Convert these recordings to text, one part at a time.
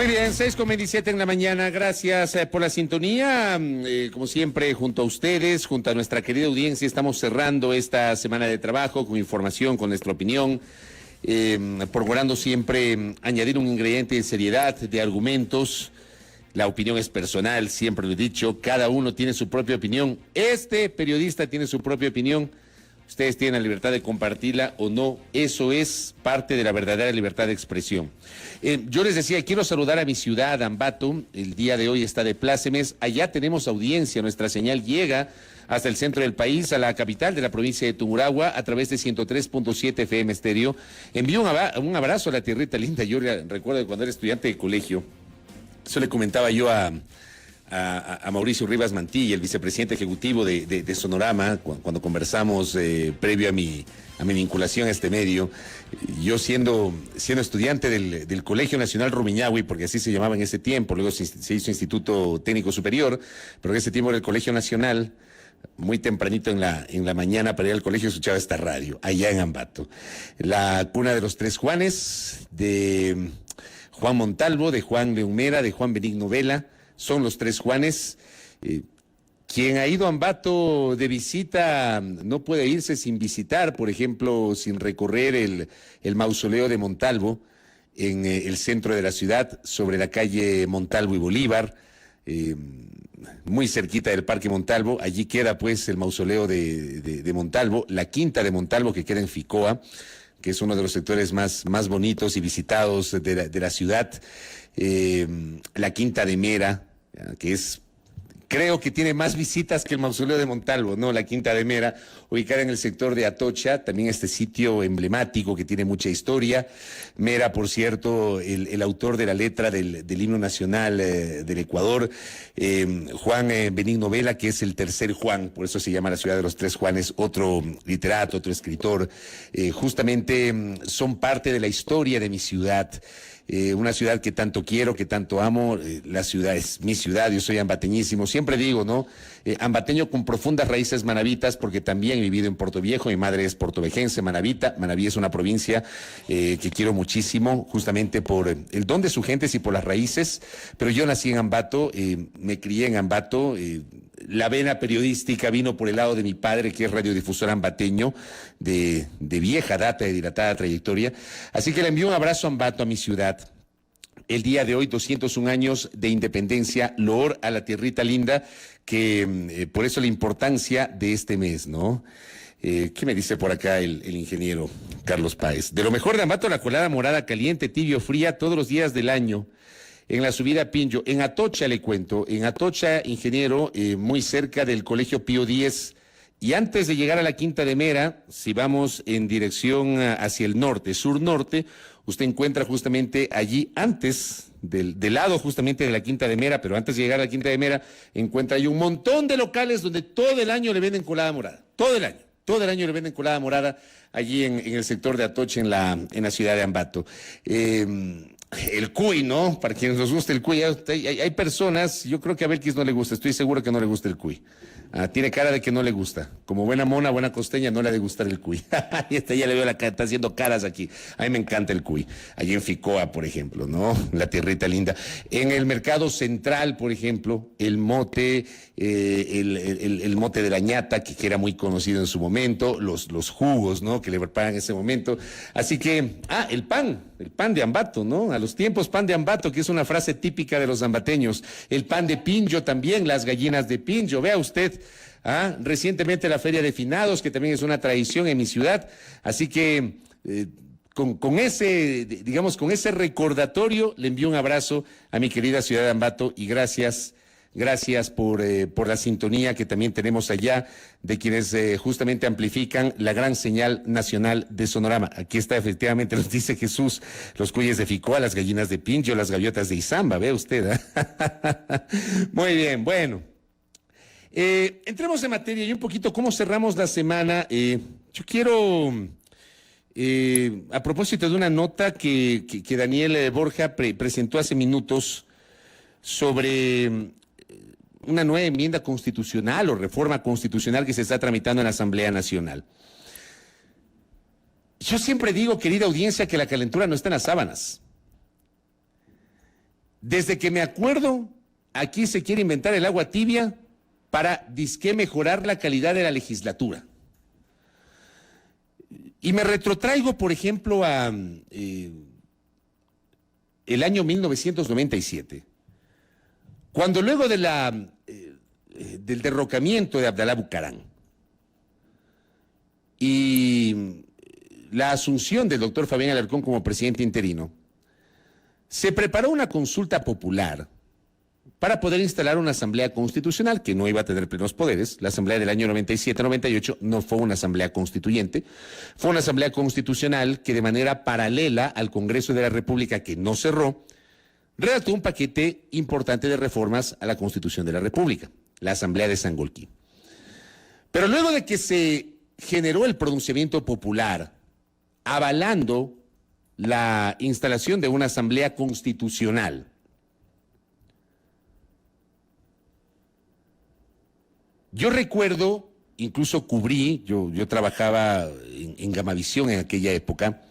bien, 6:27 en la mañana. Gracias por la sintonía. Como siempre, junto a ustedes, junto a nuestra querida audiencia, estamos cerrando esta semana de trabajo con información, con nuestra opinión, procurando siempre añadir un ingrediente de seriedad, de argumentos. La opinión es personal, siempre lo he dicho, cada uno tiene su propia opinión. Este periodista tiene su propia opinión. Ustedes tienen la libertad de compartirla o no. Eso es parte de la verdadera libertad de expresión. Yo les decía, quiero saludar a mi ciudad, Ambato. El día de hoy está de plácemes. Allá tenemos audiencia. Nuestra señal llega hasta el centro del país, a la capital de la provincia de Tungurahua, a través de 103.7 FM Estéreo. Envío un abrazo a la tierrita linda. Yo recuerdo que cuando era estudiante de colegio, eso le comentaba yo a Mauricio Rivas Mantilla, el vicepresidente ejecutivo de Sonorama, cuando conversamos previo a mi vinculación a este medio. Yo siendo estudiante del Colegio Nacional Rumiñahui, porque así se llamaba en ese tiempo, luego se hizo Instituto Técnico Superior, pero en ese tiempo era el Colegio Nacional. Muy tempranito en la mañana para ir al colegio escuchaba esta radio, allá en Ambato. La cuna de los tres Juanes, de Juan Montalvo, de Juan Leumera, de Juan Benigno Vela. Son los tres Juanes. Quien ha ido a Ambato de visita no puede irse sin visitar, por ejemplo, sin recorrer el mausoleo de Montalvo en el centro de la ciudad, sobre la calle Montalvo y Bolívar, muy cerquita del Parque Montalvo. Allí queda pues el mausoleo de Montalvo, la quinta de Montalvo, que queda en Ficoa, que es uno de los sectores más bonitos y visitados de la ciudad. La quinta de Mera, que creo que tiene más visitas que el mausoleo de Montalvo, ¿no? La Quinta de Mera, ubicada en el sector de Atocha, también este sitio emblemático que tiene mucha historia. Mera, por cierto, el autor de la letra del himno nacional del Ecuador, Juan Benigno Vela, que es el tercer Juan, por eso se llama la ciudad de los tres Juanes, otro literato, otro escritor. Justamente son parte de la historia de mi ciudad. Una ciudad que tanto quiero, que tanto amo. La ciudad es mi ciudad, yo soy ambateñísimo. Siempre digo, ¿no? Ambateño con profundas raíces manavitas, porque también he vivido en Puerto Viejo. Mi madre es portovejense, manavita. Manaví es una provincia que quiero muchísimo, justamente por el don de sus gentes y por las raíces. Pero yo nací en Ambato, me crié en Ambato. La vena periodística vino por el lado de mi padre, que es radiodifusor ambateño, de vieja data, de dilatada trayectoria. Así que le envío un abrazo a Ambato, a mi ciudad. El día de hoy, 201 años de independencia, loor a la tierrita linda, que por eso la importancia de este mes, ¿no? ¿Qué me dice por acá el ingeniero Carlos Páez? De lo mejor de Ambato, la colada morada, caliente, tibio, fría, todos los días del año. En la subida a Pinjo, en Atocha le cuento, en Atocha, ingeniero, muy cerca del Colegio Pío X, y antes de llegar a la Quinta de Mera, si vamos en dirección hacia el norte, sur-norte, usted encuentra justamente allí, antes del lado justamente de la Quinta de Mera, pero antes de llegar a la Quinta de Mera, encuentra ahí un montón de locales donde todo el año le venden colada morada, todo el año le venden colada morada allí en el sector de Atocha, en la ciudad de Ambato. El cuy, ¿no? Para quienes nos gusta el cuy, hay personas, yo creo que a Belkis no le gusta, estoy seguro que no le gusta el cuy. Tiene cara de que no le gusta. Como buena mona, buena costeña, no le ha de gustar el cuy. Y ya le veo la cara, está haciendo caras aquí. A mí me encanta el cuy. Allí en Ficoa, por ejemplo, ¿no? La tierrita linda. En el mercado central, por ejemplo, el mote, el mote de la ñata, que era muy conocido en su momento, los jugos, ¿no? Que le preparan en ese momento. Así que, el pan de Ambato, ¿no? A los tiempos pan de Ambato, que es una frase típica de los ambateños. El pan de Pinjo también, las gallinas de Pinjo. Vea usted, recientemente la Feria de Finados, que también es una tradición en mi ciudad. Así que con ese recordatorio le envío un abrazo a mi querida ciudad de Ambato y gracias por la sintonía que también tenemos allá de quienes justamente amplifican la gran señal nacional de Sonorama. Aquí está, efectivamente, nos dice Jesús, los cuyes de Ficoa, las gallinas de Pinjo, las gaviotas de Izamba, ve usted. Muy bien, bueno. Entremos en materia y un poquito cómo cerramos la semana. Yo quiero, a propósito de una nota que Daniel Borja presentó hace minutos sobre una nueva enmienda constitucional o reforma constitucional que se está tramitando en la Asamblea Nacional. Yo siempre digo, querida audiencia, que la calentura no está en las sábanas. Desde que me acuerdo, aquí se quiere inventar el agua tibia para disque mejorar la calidad de la legislatura. Y me retrotraigo, por ejemplo, a el año 1997, cuando luego de del derrocamiento de Abdalá Bucaram y la asunción del doctor Fabián Alarcón como presidente interino, se preparó una consulta popular para poder instalar una asamblea constitucional que no iba a tener plenos poderes. La asamblea del año 97-98 no fue una asamblea constituyente, fue una asamblea constitucional que de manera paralela al Congreso de la República, que no cerró, redactó un paquete importante de reformas a la Constitución de la República, la Asamblea de Sangolquí. Pero luego de que se generó el pronunciamiento popular avalando la instalación de una asamblea constitucional, yo recuerdo, incluso cubrí, yo trabajaba en Gamavisión en aquella época,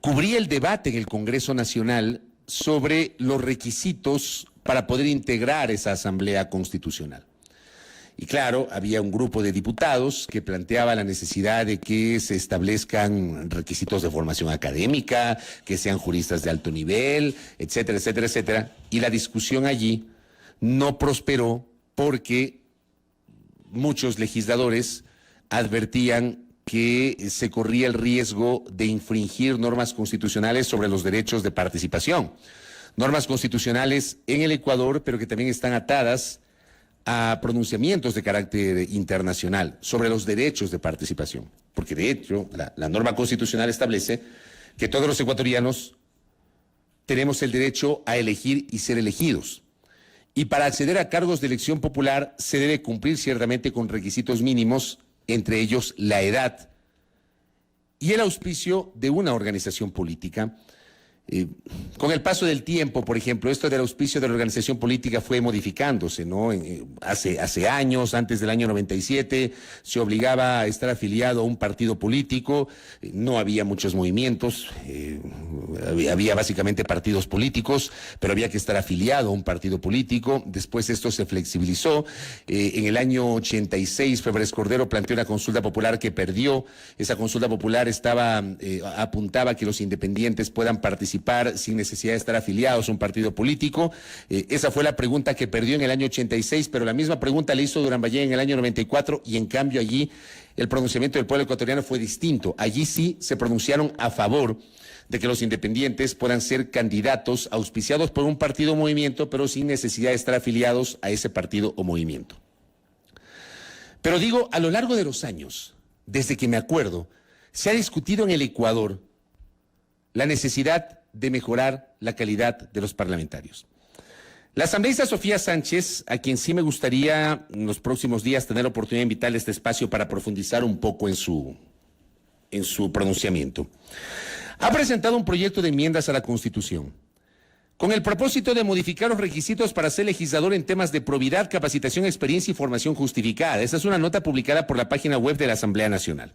cubrí el debate en el Congreso Nacional sobre los requisitos para poder integrar esa asamblea constitucional. Y claro, había un grupo de diputados que planteaba la necesidad de que se establezcan requisitos de formación académica, que sean juristas de alto nivel, etcétera, etcétera, etcétera. Y la discusión allí no prosperó porque muchos legisladores advertían que se corría el riesgo de infringir normas constitucionales sobre los derechos de participación. Normas constitucionales en el Ecuador, pero que también están atadas a pronunciamientos de carácter internacional sobre los derechos de participación. Porque de hecho, la norma constitucional establece que todos los ecuatorianos tenemos el derecho a elegir y ser elegidos. Y para acceder a cargos de elección popular se debe cumplir ciertamente con requisitos mínimos, entre ellos la edad y el auspicio de una organización política. Con el paso del tiempo, por ejemplo, esto del auspicio de la organización política fue modificándose, ¿no? Hace años, antes del año 97, se obligaba a estar afiliado a un partido político, no había muchos movimientos, había básicamente partidos políticos, pero había que estar afiliado a un partido político. Después esto se flexibilizó. En el año 86, Febres Cordero planteó una consulta popular que perdió. Esa consulta popular apuntaba a que los independientes puedan participar sin necesidad de estar afiliados a un partido político. Esa fue la pregunta que perdió en el año 86, pero la misma pregunta le hizo Durán Ballén en el año 94 y en cambio allí el pronunciamiento del pueblo ecuatoriano fue distinto. Allí sí se pronunciaron a favor de que los independientes puedan ser candidatos auspiciados por un partido o movimiento, pero sin necesidad de estar afiliados a ese partido o movimiento. Pero digo, a lo largo de los años, desde que me acuerdo, se ha discutido en el Ecuador la necesidad de mejorar la calidad de los parlamentarios. La asambleísta Sofía Sánchez, a quien sí me gustaría en los próximos días tener la oportunidad de invitarle a este espacio para profundizar un poco en su pronunciamiento, ha presentado un proyecto de enmiendas a la Constitución con el propósito de modificar los requisitos para ser legislador en temas de probidad, capacitación, experiencia y formación justificada. Esta es una nota publicada por la página web de la Asamblea Nacional.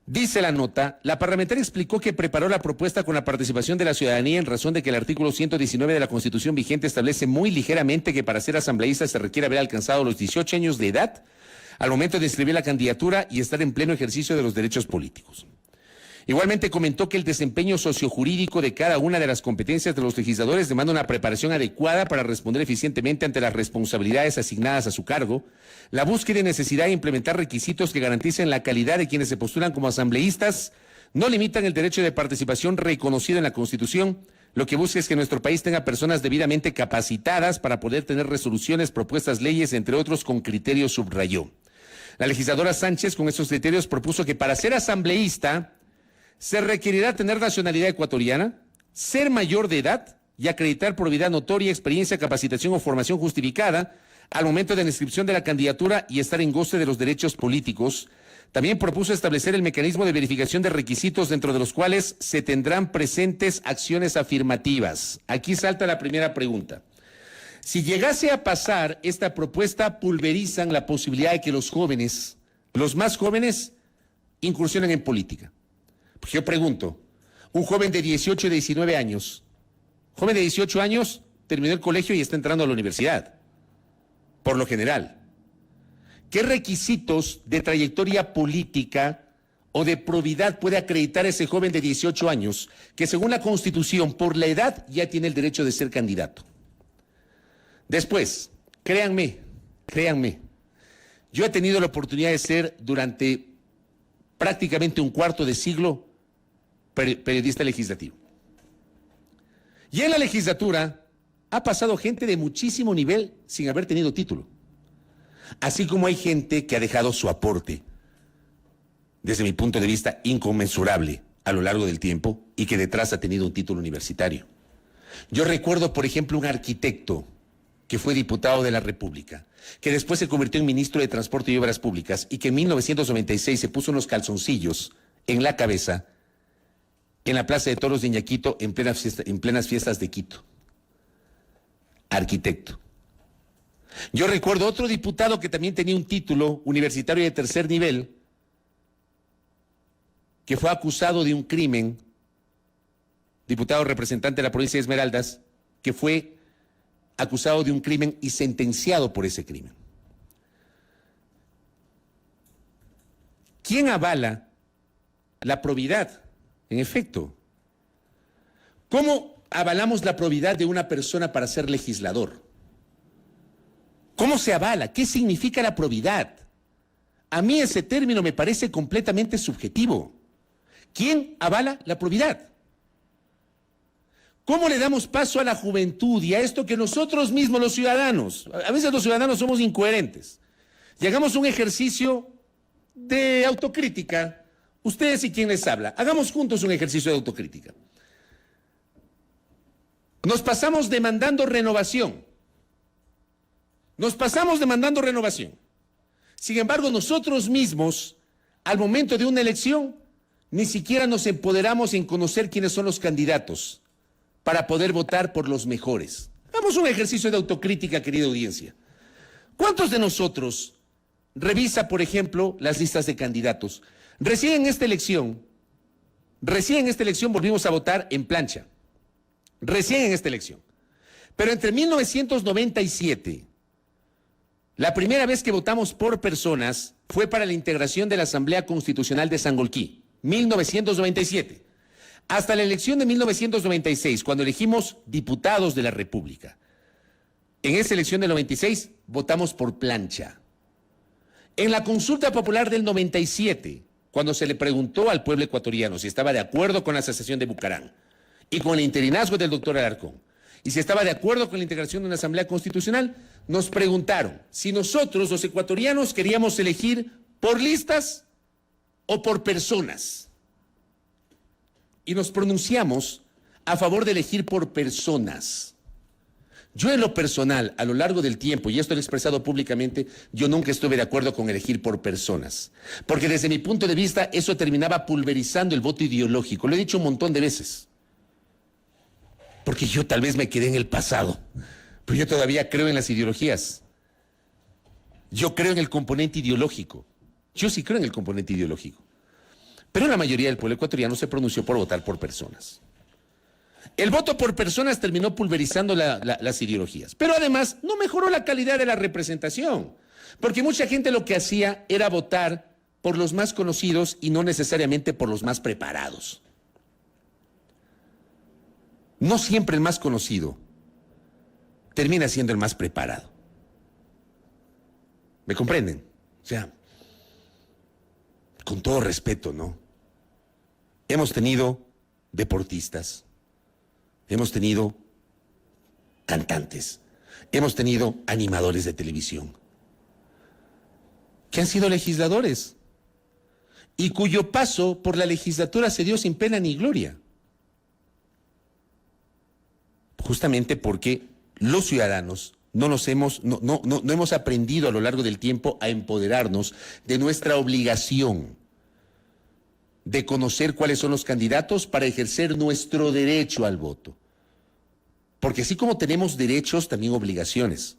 Dice la nota, la parlamentaria explicó que preparó la propuesta con la participación de la ciudadanía en razón de que el artículo 119 de la Constitución vigente establece muy ligeramente que para ser asambleísta se requiere haber alcanzado los 18 años de edad al momento de inscribir la candidatura y estar en pleno ejercicio de los derechos políticos. Igualmente comentó que el desempeño sociojurídico de cada una de las competencias de los legisladores demanda una preparación adecuada para responder eficientemente ante las responsabilidades asignadas a su cargo, la búsqueda y necesidad de implementar requisitos que garanticen la calidad de quienes se postulan como asambleístas, no limitan el derecho de participación reconocido en la Constitución. Lo que busca es que nuestro país tenga personas debidamente capacitadas para poder tener resoluciones, propuestas, leyes, entre otros, con criterios, subrayó. La legisladora Sánchez, con esos criterios, propuso que para ser asambleísta se requerirá tener nacionalidad ecuatoriana, ser mayor de edad y acreditar probidad notoria, experiencia, capacitación o formación justificada al momento de la inscripción de la candidatura y estar en goce de los derechos políticos. También propuso establecer el mecanismo de verificación de requisitos dentro de los cuales se tendrán presentes acciones afirmativas. Aquí salta la primera pregunta. Si llegase a pasar esta propuesta, pulverizan la posibilidad de que los jóvenes, los más jóvenes, incursionen en política. Pues yo pregunto, un joven de 18 o 19 años, Joven de 18 años, terminó el colegio y está entrando a la universidad, por lo general. ¿Qué requisitos de trayectoria política o de probidad puede acreditar ese joven de 18 años que según la Constitución, por la edad, ya tiene el derecho de ser candidato? Después, créanme, yo he tenido la oportunidad de ser durante prácticamente un cuarto de siglo periodista legislativo. Y en la legislatura ha pasado gente de muchísimo nivel sin haber tenido título. Así como hay gente que ha dejado su aporte, desde mi punto de vista, inconmensurable a lo largo del tiempo y que detrás ha tenido un título universitario. Yo recuerdo, por ejemplo, un arquitecto que fue diputado de la República, que después se convirtió en ministro de Transporte y Obras Públicas y que en 1996 se puso unos calzoncillos en la cabeza en la Plaza de Toros de Iñaquito en plenas fiestas de Quito. Arquitecto. Yo recuerdo otro diputado que también tenía un título universitario de tercer nivel, que fue acusado de un crimen, diputado representante de la provincia de Esmeraldas, que fue acusado de un crimen y sentenciado por ese crimen. ¿Quién avala la probidad? En efecto, ¿cómo avalamos la probidad de una persona para ser legislador? ¿Cómo se avala? ¿Qué significa la probidad? A mí ese término me parece completamente subjetivo. ¿Quién avala la probidad? ¿Cómo le damos paso a la juventud y a esto que nosotros mismos, los ciudadanos, a veces los ciudadanos somos incoherentes, y hagamos un ejercicio de autocrítica, ustedes y quien les habla, hagamos juntos un ejercicio de autocrítica. Nos pasamos demandando renovación. Sin embargo, nosotros mismos, al momento de una elección, ni siquiera nos empoderamos en conocer quiénes son los candidatos para poder votar por los mejores. Hagamos un ejercicio de autocrítica, querida audiencia. ¿Cuántos de nosotros revisa, por ejemplo, las listas de candidatos? Recién en esta elección volvimos a votar en plancha. Recién en esta elección. Pero entre 1997, la primera vez que votamos por personas fue para la integración de la Asamblea Constitucional de Sangolquí, 1997. Hasta la elección de 1996, cuando elegimos diputados de la República. En esa elección del 96 votamos por plancha. En la consulta popular del 97, cuando se le preguntó al pueblo ecuatoriano si estaba de acuerdo con la secesión de Bucarán y con el interinazgo del doctor Alarcón, y si estaba de acuerdo con la integración de una Asamblea Constitucional, nos preguntaron si nosotros, los ecuatorianos, queríamos elegir por listas o por personas. Y nos pronunciamos a favor de elegir por personas. Yo en lo personal, a lo largo del tiempo, y esto lo he expresado públicamente, yo nunca estuve de acuerdo con elegir por personas. Porque desde mi punto de vista, eso terminaba pulverizando el voto ideológico. Lo he dicho un montón de veces. Porque yo tal vez me quedé en el pasado, pero yo todavía creo en las ideologías. Yo creo en el componente ideológico. Yo sí creo en el componente ideológico. Pero la mayoría del pueblo ecuatoriano se pronunció por votar por personas. El voto por personas terminó pulverizando las ideologías. Pero además no mejoró la calidad de la representación. Porque mucha gente lo que hacía era votar por los más conocidos y no necesariamente por los más preparados. No siempre el más conocido termina siendo el más preparado. ¿Me comprenden? O sea, con todo respeto, ¿no? Hemos tenido deportistas, hemos tenido cantantes, hemos tenido animadores de televisión, que han sido legisladores y cuyo paso por la legislatura se dio sin pena ni gloria. Justamente porque los ciudadanos no hemos aprendido a lo largo del tiempo a empoderarnos de nuestra obligación de conocer cuáles son los candidatos para ejercer nuestro derecho al voto. Porque así como tenemos derechos, también obligaciones.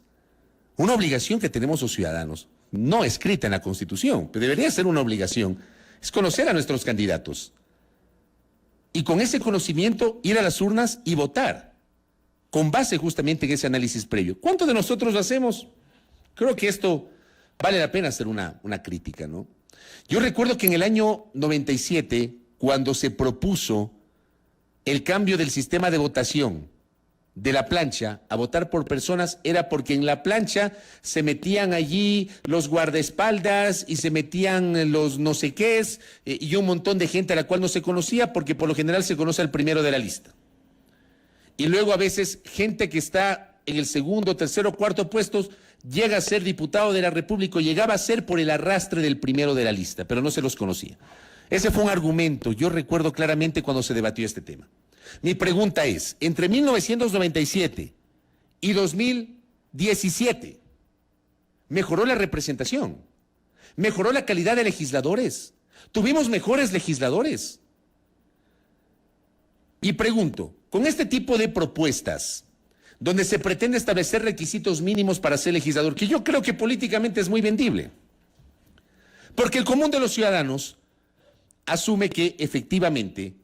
Una obligación que tenemos los ciudadanos, no escrita en la Constitución, pero debería ser una obligación, es conocer a nuestros candidatos. Y con ese conocimiento ir a las urnas y votar. con base justamente en ese análisis previo. ¿Cuántos de nosotros lo hacemos? Creo que esto vale la pena hacer una crítica, ¿no? Yo recuerdo que en el año 97, cuando se propuso el cambio del sistema de votación de la plancha a votar por personas, era porque en la plancha se metían allí los guardaespaldas y se metían los no sé qués y un montón de gente a la cual no se conocía, porque por lo general se conoce al primero de la lista. Y luego a veces gente que está en el segundo, tercero, cuarto puestos llega a ser diputado de la República, o llegaba a ser por el arrastre del primero de la lista, pero no se los conocía. Ese fue un argumento, yo recuerdo claramente cuando se debatió este tema. Mi pregunta es, entre 1997 y 2017, ¿mejoró la representación? ¿Mejoró la calidad de legisladores? ¿Tuvimos mejores legisladores? Y pregunto, con este tipo de propuestas, donde se pretende establecer requisitos mínimos para ser legislador, que yo creo que políticamente es muy vendible, porque el común de los ciudadanos asume que efectivamente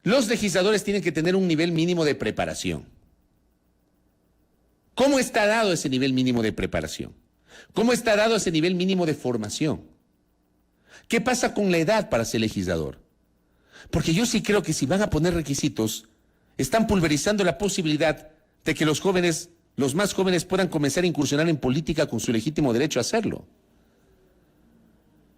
los legisladores tienen que tener un nivel mínimo de preparación. ¿Cómo está dado ese nivel mínimo de preparación? ¿Cómo está dado ese nivel mínimo de formación? ¿Qué pasa con la edad para ser legislador? Porque yo sí creo que si van a poner requisitos, están pulverizando la posibilidad de que los jóvenes, los más jóvenes, puedan comenzar a incursionar en política con su legítimo derecho a hacerlo.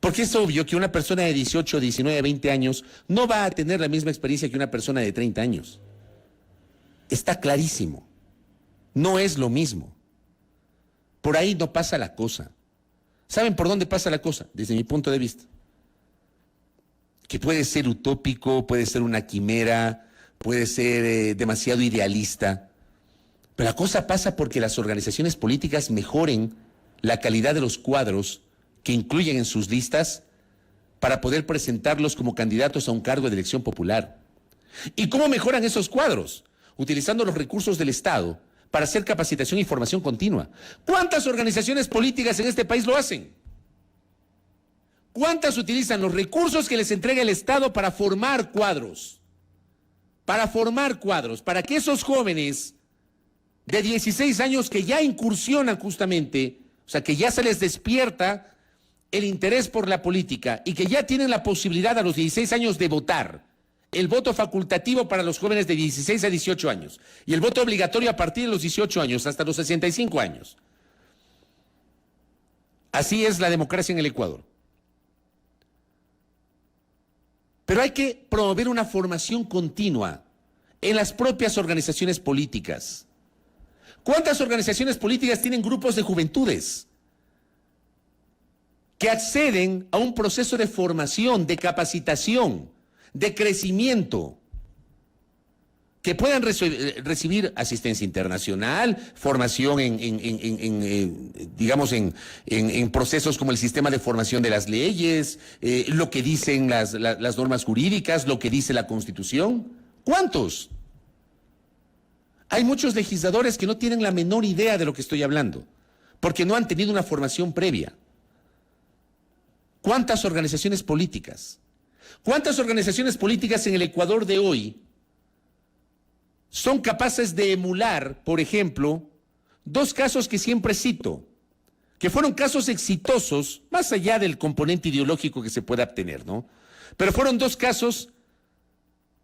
Porque es obvio que una persona de 18, 19, 20 años no va a tener la misma experiencia que una persona de 30 años. Está clarísimo. No es lo mismo. Por ahí no pasa la cosa. ¿Saben por dónde pasa la cosa? Desde mi punto de vista. Que puede ser utópico, puede ser una quimera, puede ser demasiado idealista. Pero la cosa pasa porque las organizaciones políticas mejoren la calidad de los cuadros que incluyen en sus listas para poder presentarlos como candidatos a un cargo de elección popular. ¿Y cómo mejoran esos cuadros? Utilizando los recursos del Estado para hacer capacitación y formación continua. ¿Cuántas organizaciones políticas en este país lo hacen? ¿Cuántas utilizan los recursos que les entrega el Estado para formar cuadros? Para formar cuadros, para que esos jóvenes de 16 años que ya incursionan justamente, o sea, que ya se les despierta el interés por la política y que ya tienen la posibilidad a los 16 años de votar, el voto facultativo para los jóvenes de 16 a 18 años y el voto obligatorio a partir de los 18 años hasta los 65 años. Así es la democracia en el Ecuador. Pero hay que promover una formación continua en las propias organizaciones políticas. ¿Cuántas organizaciones políticas tienen grupos de juventudes que acceden a un proceso de formación, de capacitación, de crecimiento, que puedan recibir asistencia internacional, formación en procesos como el sistema de formación de las leyes, lo que dicen las normas jurídicas, lo que dice la Constitución? ¿Cuántos? Hay muchos legisladores que no tienen la menor idea de lo que estoy hablando, porque no han tenido una formación previa. ¿Cuántas organizaciones políticas? ¿Cuántas organizaciones políticas en el Ecuador de hoy son capaces de emular, por ejemplo, dos casos que siempre cito, que fueron casos exitosos, más allá del componente ideológico que se pueda obtener, ¿no? Pero fueron dos casos,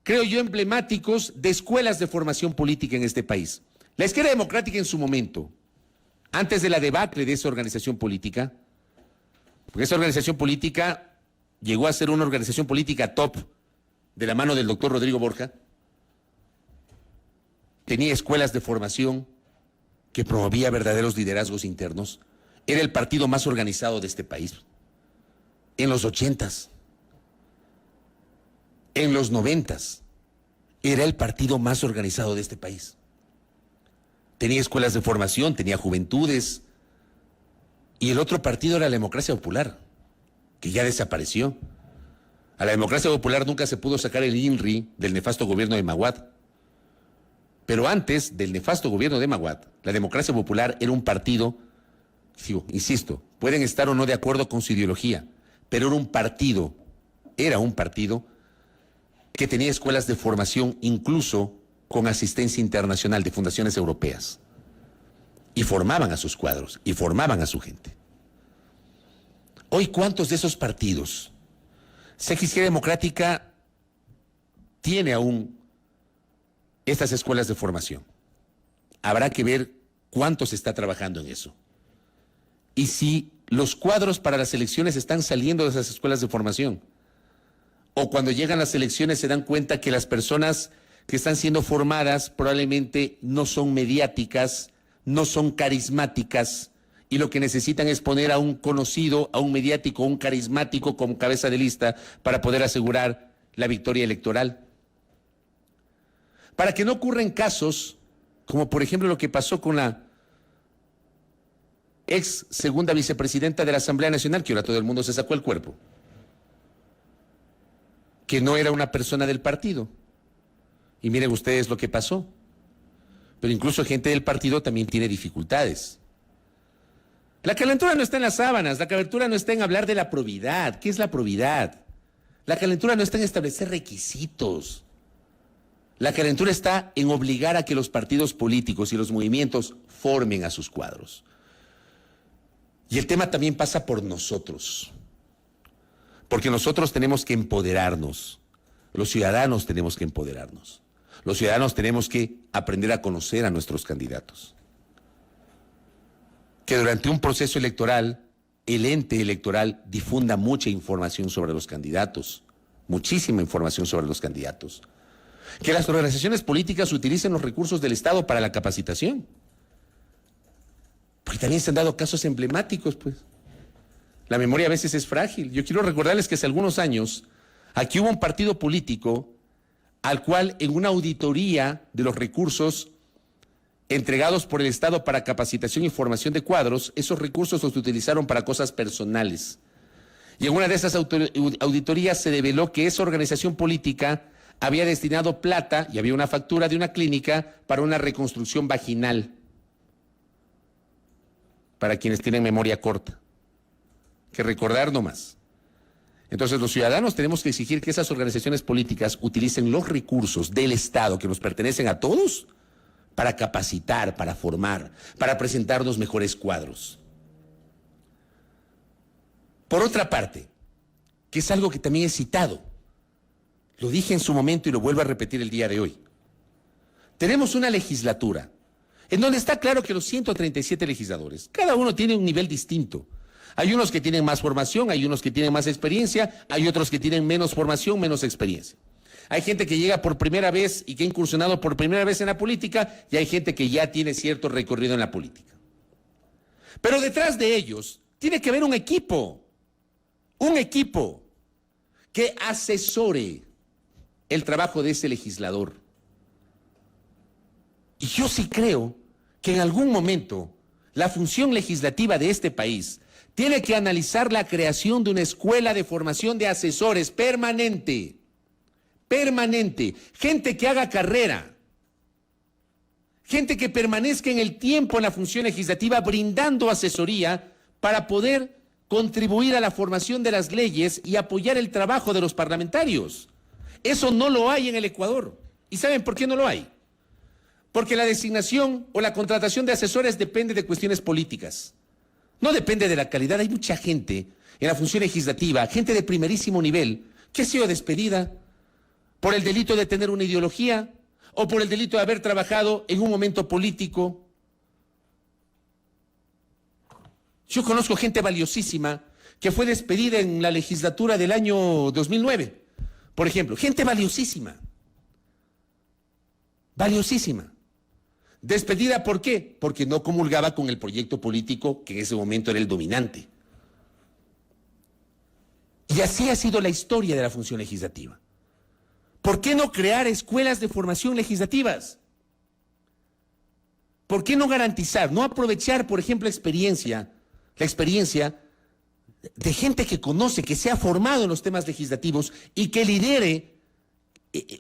creo yo, emblemáticos de escuelas de formación política en este país. La Izquierda Democrática en su momento, antes de la debacle de esa organización política, porque esa organización política llegó a ser una organización política top de la mano del doctor Rodrigo Borja, tenía escuelas de formación que promovía verdaderos liderazgos internos, era el partido más organizado de este país. En los 80s, en los 90s, era el partido más organizado de este país. Tenía escuelas de formación, tenía juventudes, y el otro partido era la Democracia Popular, que ya desapareció. A la Democracia Popular nunca se pudo sacar el INRI del nefasto gobierno de Maguad. Pero antes del nefasto gobierno de Maguad, la Democracia Popular era un partido, insisto, pueden estar o no de acuerdo con su ideología, pero era un partido que tenía escuelas de formación incluso con asistencia internacional de fundaciones europeas. Y formaban a sus cuadros, y formaban a su gente. Hoy, ¿cuántos de esos partidos? CX Izquierda Democrática tiene aún estas escuelas de formación. Habrá que ver cuánto se está trabajando en eso. Y si los cuadros para las elecciones están saliendo de esas escuelas de formación, o cuando llegan las elecciones se dan cuenta que las personas que están siendo formadas probablemente no son mediáticas, no son carismáticas, y lo que necesitan es poner a un conocido, a un mediático, a un carismático como cabeza de lista para poder asegurar la victoria electoral. Para que no ocurran casos como por ejemplo lo que pasó con la ex segunda vicepresidenta de la Asamblea Nacional, que ahora todo el mundo se sacó el cuerpo, que no era una persona del partido. Y miren ustedes lo que pasó. Pero incluso gente del partido también tiene dificultades. La calentura no está en las sábanas, la calentura no está en hablar de la probidad. ¿Qué es la probidad? La calentura no está en establecer requisitos. La calentura está en obligar a que los partidos políticos y los movimientos formen a sus cuadros. Y el tema también pasa por nosotros. Porque nosotros tenemos que empoderarnos. Los ciudadanos tenemos que empoderarnos. Los ciudadanos tenemos que aprender a conocer a nuestros candidatos. Que durante un proceso electoral, el ente electoral difunda mucha información sobre los candidatos, muchísima información sobre los candidatos. Que las organizaciones políticas utilicen los recursos del Estado para la capacitación. Porque también se han dado casos emblemáticos, pues. La memoria a veces es frágil. Yo quiero recordarles que hace algunos años aquí hubo un partido político al cual en una auditoría de los recursos entregados por el Estado para capacitación y formación de cuadros, esos recursos los utilizaron para cosas personales. Y en una de esas auditorías se develó que esa organización política había destinado plata, y había una factura de una clínica, para una reconstrucción vaginal. Para quienes tienen memoria corta. Que recordar nomás. Entonces los ciudadanos tenemos que exigir que esas organizaciones políticas utilicen los recursos del Estado que nos pertenecen a todos para capacitar, para formar, para presentarnos mejores cuadros. Por otra parte, que es algo que también he citado, lo dije en su momento y lo vuelvo a repetir el día de hoy. Tenemos una legislatura en donde está claro que los 137 legisladores, cada uno tiene un nivel distinto. Hay unos que tienen más formación, hay unos que tienen más experiencia, hay otros que tienen menos formación, menos experiencia. Hay gente que llega por primera vez y que ha incursionado por primera vez en la política, y hay gente que ya tiene cierto recorrido en la política. Pero detrás de ellos tiene que haber un equipo que asesore el trabajo de ese legislador. Y yo sí creo que en algún momento la función legislativa de este país tiene que analizar la creación de una escuela de formación de asesores permanente, gente que haga carrera, gente que permanezca en el tiempo en la función legislativa brindando asesoría para poder contribuir a la formación de las leyes y apoyar el trabajo de los parlamentarios. Eso no lo hay en el Ecuador. ¿Y saben por qué no lo hay? Porque la designación o la contratación de asesores depende de cuestiones políticas. No depende de la calidad. Hay mucha gente en la función legislativa, gente de primerísimo nivel, que ha sido despedida por el delito de tener una ideología o por el delito de haber trabajado en un momento político. Yo conozco gente valiosísima que fue despedida en la legislatura del año 2009. Por ejemplo, gente valiosísima. Valiosísima. ¿Despedida por qué? Porque no comulgaba con el proyecto político que en ese momento era el dominante. Y así ha sido la historia de la función legislativa. ¿Por qué no crear escuelas de formación legislativas? ¿Por qué no garantizar, no aprovechar, por ejemplo, la experiencia de gente que conoce, que se ha formado en los temas legislativos y que lidere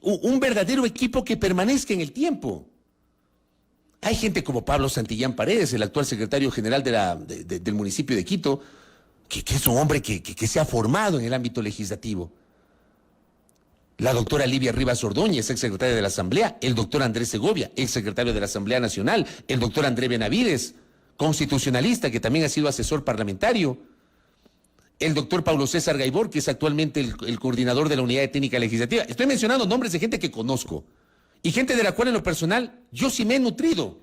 un verdadero equipo que permanezca en el tiempo? Hay gente como Pablo Santillán Paredes, el actual secretario general del municipio de Quito, que es un hombre que se ha formado en el ámbito legislativo. la doctora Livia Rivas Ordóñez, exsecretaria de la Asamblea, el doctor Andrés Segovia, exsecretario de la Asamblea Nacional, el doctor André Benavides, constitucionalista, que también ha sido asesor parlamentario, el doctor Paulo César Gaibor, que es actualmente el coordinador de la Unidad de Técnica Legislativa. Estoy mencionando nombres de gente que conozco y gente de la cual en lo personal yo sí me he nutrido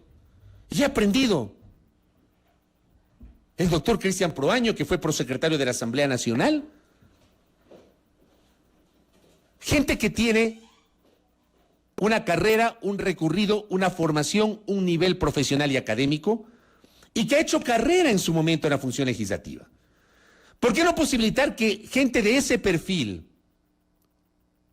y he aprendido. El doctor Cristian Proaño, que fue prosecretario de la Asamblea Nacional. Gente que tiene una carrera, un recorrido, una formación, un nivel profesional y académico, y que ha hecho carrera en su momento en la función legislativa. ¿Por qué no posibilitar que gente de ese perfil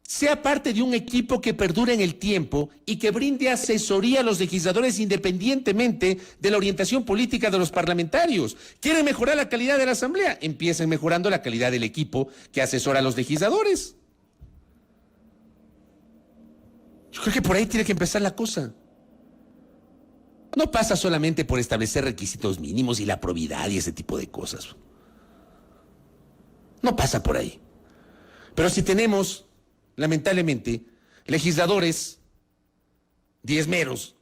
sea parte de un equipo que perdure en el tiempo y que brinde asesoría a los legisladores independientemente de la orientación política de los parlamentarios? ¿Quieren mejorar la calidad de la Asamblea? Empiecen mejorando la calidad del equipo que asesora a los legisladores. Yo creo que por ahí tiene que empezar la cosa. No pasa solamente por establecer requisitos mínimos y la probidad y ese tipo de cosas. No pasa por ahí. Pero si tenemos, lamentablemente, legisladores diezmeros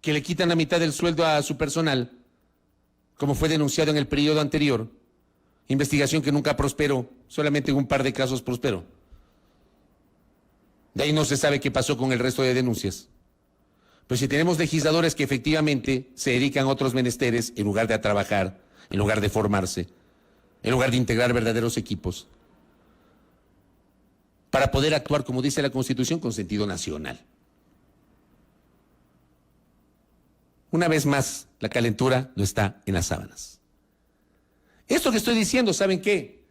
que le quitan la mitad del sueldo a su personal, como fue denunciado en el periodo anterior, investigación que nunca prosperó, solamente en un par de casos prosperó. De ahí no se sabe qué pasó con el resto de denuncias. Pero si tenemos legisladores que efectivamente se dedican a otros menesteres en lugar de a trabajar, en lugar de formarse, en lugar de integrar verdaderos equipos, para poder actuar, como dice la Constitución, con sentido nacional. Una vez más, la calentura no está en las sábanas. Esto que estoy diciendo, ¿saben qué?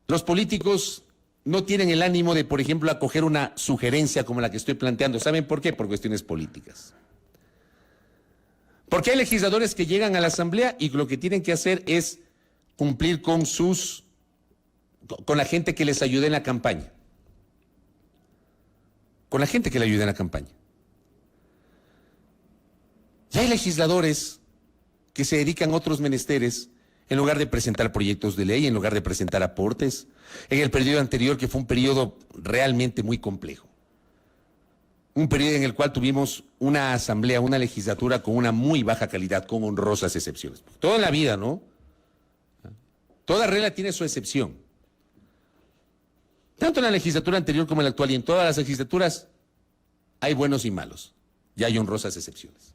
Los políticos no tienen el ánimo de, por ejemplo, acoger una sugerencia como la que estoy planteando. ¿Saben por qué? Por cuestiones políticas. Porque hay legisladores que llegan a la Asamblea y lo que tienen que hacer es cumplir con la gente que les ayude en la campaña. Con la gente que le ayude en la campaña. Y hay legisladores que se dedican a otros menesteres en lugar de presentar proyectos de ley, en lugar de presentar aportes, en el periodo anterior, que fue un periodo realmente muy complejo. Un periodo en el cual tuvimos una asamblea, una legislatura con una muy baja calidad, con honrosas excepciones. Todo en la vida, ¿no? Toda regla tiene su excepción. Tanto en la legislatura anterior como en la actual, y en todas las legislaturas hay buenos y malos, y hay honrosas excepciones.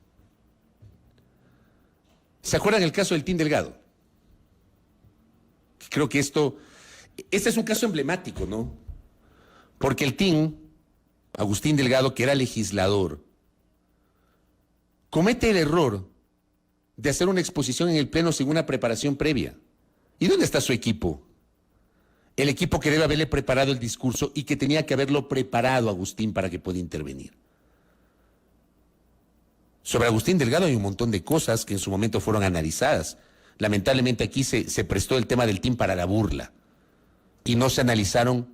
¿Se acuerdan el caso del Team Delgado? Creo que este es un caso emblemático, ¿no? Porque el Team, Agustín Delgado, que era legislador, comete el error de hacer una exposición en el Pleno sin una preparación previa. ¿Y dónde está su equipo? El equipo que debe haberle preparado el discurso y que tenía que haberlo preparado Agustín para que pueda intervenir. Sobre Agustín Delgado hay un montón de cosas que en su momento fueron analizadas. Lamentablemente aquí se prestó el tema del Team para la burla y no se analizaron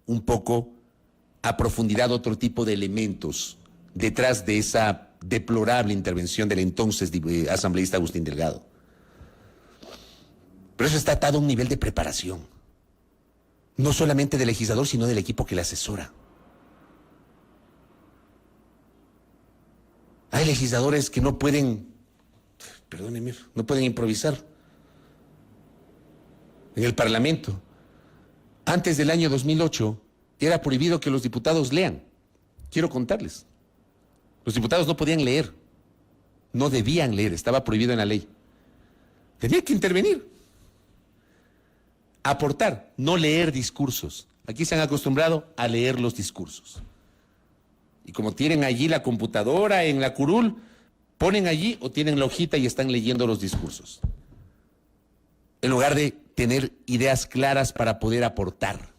un poco a profundidad otro tipo de elementos detrás de esa deplorable intervención del entonces asambleísta Agustín Delgado. Pero eso está atado a un nivel de preparación, no solamente del legislador, sino del equipo que le asesora. Hay legisladores que no pueden, perdónenme, no pueden improvisar. En el Parlamento, antes del año 2008, era prohibido que los diputados lean. Quiero contarles. Los diputados no podían leer, no debían leer, estaba prohibido en la ley. Tenían que intervenir, aportar, no leer discursos. Aquí se han acostumbrado a leer los discursos. Y como tienen allí la computadora en la curul, ponen allí o tienen la hojita y están leyendo los discursos. En lugar de tener ideas claras para poder aportar.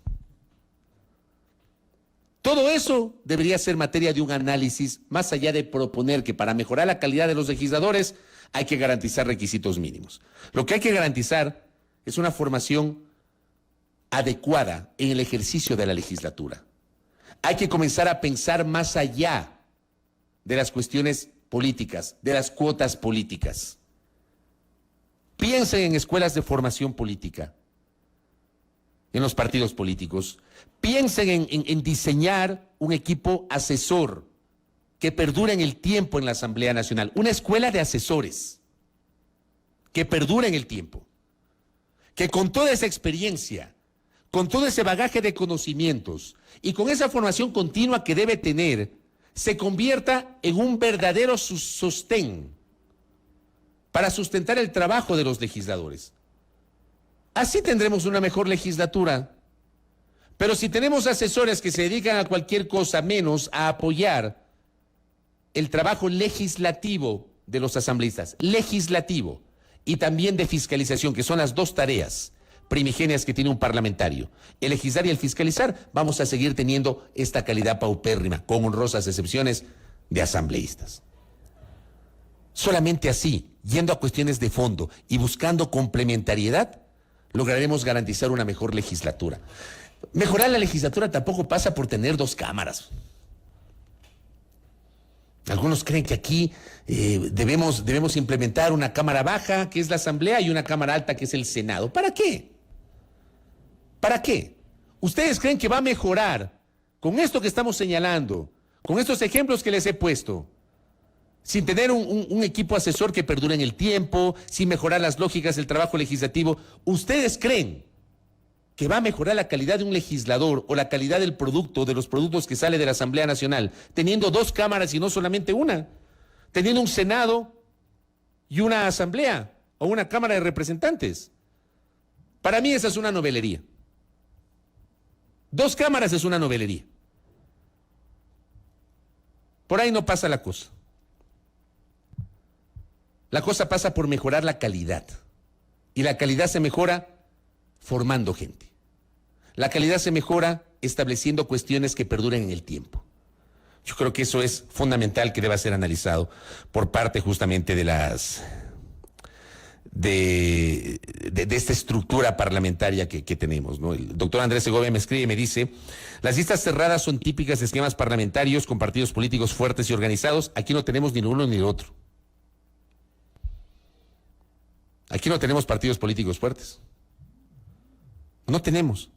Todo eso debería ser materia de un análisis, más allá de proponer que para mejorar la calidad de los legisladores hay que garantizar requisitos mínimos. Lo que hay que garantizar es una formación adecuada en el ejercicio de la legislatura. Hay que comenzar a pensar más allá de las cuestiones políticas, de las cuotas políticas. Piensen en escuelas de formación política. en los partidos políticos. Piensen en diseñar un equipo asesor que perdure en el tiempo en la Asamblea Nacional. Una escuela de asesores que perdure en el tiempo. Que con toda esa experiencia, con todo ese bagaje de conocimientos y con esa formación continua que debe tener, se convierta en un verdadero sostén para sustentar el trabajo de los legisladores. Así tendremos una mejor legislatura. Pero si tenemos asesores que se dedican a cualquier cosa menos a apoyar el trabajo legislativo de los asambleístas, legislativo y también de fiscalización, que son las dos tareas primigenias que tiene un parlamentario, el legislar y el fiscalizar, vamos a seguir teniendo esta calidad paupérrima, con honrosas excepciones, de asambleístas. Solamente así, yendo a cuestiones de fondo y buscando complementariedad, lograremos garantizar una mejor legislatura. Mejorar la legislatura tampoco pasa por tener 2 cámaras. Algunos creen que aquí debemos implementar una cámara baja, que es la Asamblea, y una cámara alta, que es el Senado. ¿Para qué? ¿Para qué? ¿Ustedes creen que va a mejorar con esto que estamos señalando, con estos ejemplos que les he puesto, sin tener un equipo asesor que perdure en el tiempo, sin mejorar las lógicas del trabajo legislativo? ¿Ustedes creen que va a mejorar la calidad de un legislador o la calidad del producto, de los productos que sale de la Asamblea Nacional, teniendo 2 cámaras y no solamente una, teniendo un Senado y una Asamblea o una Cámara de Representantes? Para mí esa es una novelería. 2 cámaras es una novelería. Por ahí no pasa la cosa. La cosa pasa por mejorar la calidad. Y la calidad se mejora formando gente. La calidad se mejora estableciendo cuestiones que perduren en el tiempo. Yo creo que eso es fundamental, que deba ser analizado por parte justamente de esta estructura parlamentaria que tenemos, ¿no? El doctor Andrés Segovia me escribe y me dice: las listas cerradas son típicas de esquemas parlamentarios con partidos políticos fuertes y organizados. Aquí no tenemos ni lo uno ni lo otro. Aquí no tenemos partidos políticos fuertes. No tenemos.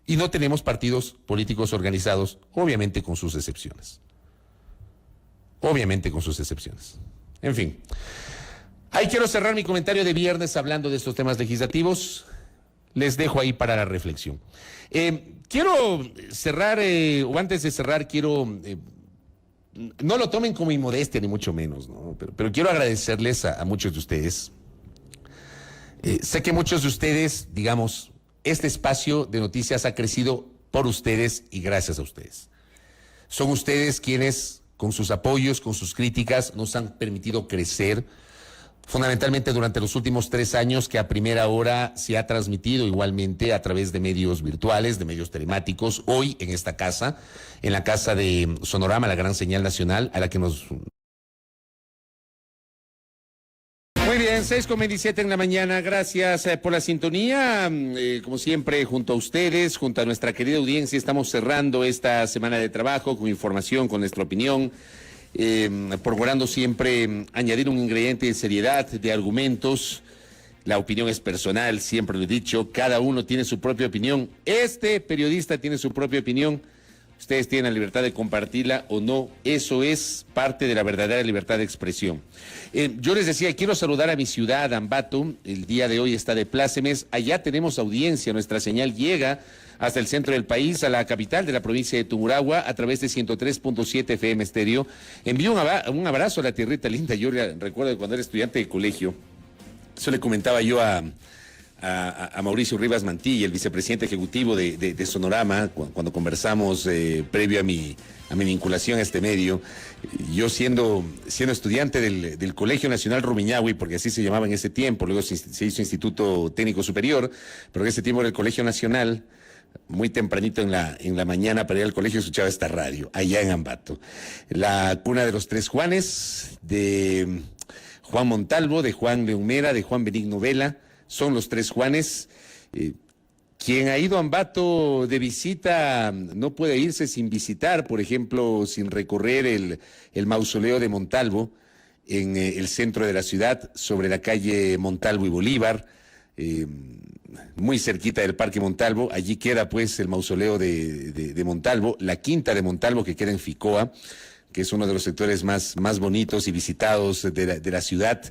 Y no tenemos partidos políticos organizados, obviamente con sus excepciones. En fin. Ahí quiero cerrar mi comentario de viernes hablando de estos temas legislativos. Les dejo ahí para la reflexión. Quiero cerrar, o antes de cerrar, no lo tomen como inmodestia, ni mucho menos, ¿no? Pero quiero agradecerles a muchos de ustedes. Sé que muchos de ustedes, digamos, este espacio de noticias ha crecido por ustedes y gracias a ustedes. Son ustedes quienes, con sus apoyos, con sus críticas, nos han permitido crecer, fundamentalmente durante los últimos 3 años, que a primera hora se ha transmitido igualmente a través de medios virtuales, de medios telemáticos, hoy en esta casa, en la casa de Sonorama, la gran señal nacional, a la que nos... Muy bien, 6:27 en la mañana. Gracias por la sintonía. Como siempre, junto a ustedes, junto a nuestra querida audiencia, estamos cerrando esta semana de trabajo con información, con nuestra opinión, procurando siempre añadir un ingrediente de seriedad, de argumentos. La opinión es personal, siempre lo he dicho, cada uno tiene su propia opinión. Este periodista tiene su propia opinión. Ustedes tienen la libertad de compartirla o no. Eso es parte de la verdadera libertad de expresión. Yo les decía, quiero saludar a mi ciudad, Ambato. El día de hoy está de plácemes. Allá tenemos audiencia. Nuestra señal llega hasta el centro del país, a la capital de la provincia de Tungurahua, a través de 103.7 FM Estéreo. Envío un abrazo a la tierrita linda. Yo recuerdo cuando era estudiante de colegio. Eso le comentaba yo a Mauricio Rivas Mantilla, el vicepresidente ejecutivo de Sonorama, cuando conversamos previo a mi vinculación a este medio. Yo siendo estudiante del Colegio Nacional Rumiñahui, porque así se llamaba en ese tiempo, luego se hizo Instituto Técnico Superior, pero en ese tiempo era el Colegio Nacional. Muy tempranito en la mañana para ir al colegio escuchaba esta radio, allá en Ambato. La cuna de los 3 Juanes, de Juan Montalvo, de Juan Leumera, de Juan Benigno Vela. Son los 3 Juanes. Quien ha ido a Ambato de visita no puede irse sin visitar, por ejemplo, sin recorrer el mausoleo de Montalvo en el centro de la ciudad, sobre la calle Montalvo y Bolívar. muy cerquita del Parque Montalvo. Allí queda pues el mausoleo de Montalvo, la quinta de Montalvo que queda en Ficoa, que es uno de los sectores más bonitos y visitados de la ciudad.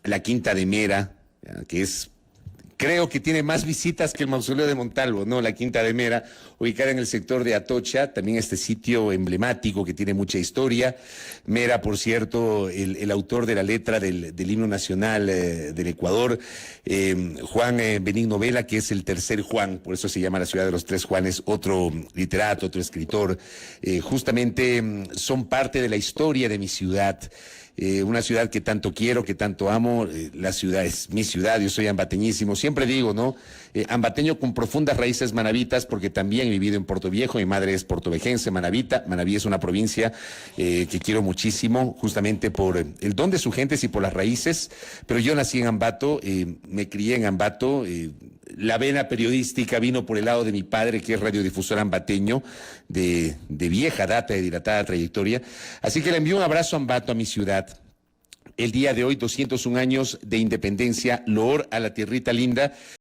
La quinta de Mera, que es... Creo que tiene más visitas que el mausoleo de Montalvo, ¿no? La Quinta de Mera, ubicada en el sector de Atocha, también este sitio emblemático que tiene mucha historia. Mera, por cierto, el autor de la letra del himno nacional del Ecuador, Juan Benigno Vela, que es el tercer Juan, por eso se llama la ciudad de los tres Juanes, otro literato, otro escritor. Justamente son parte de la historia de mi ciudad. Una ciudad que tanto quiero, que tanto amo. La ciudad es mi ciudad, yo soy ambateñísimo, siempre digo, ¿no? Ambateño con profundas raíces manavitas, porque también he vivido en Puerto Viejo, mi madre es portovejense, manavita. Manaví es una provincia que quiero muchísimo, justamente por el don de sus gentes y por las raíces, pero yo nací en Ambato, me crié en Ambato. La vena periodística vino por el lado de mi padre, que es radiodifusor ambateño, de vieja data, de dilatada trayectoria. Así que le envío un abrazo a Ambato, a mi ciudad. El día de hoy, 201 años de independencia, loor a la tierrita linda.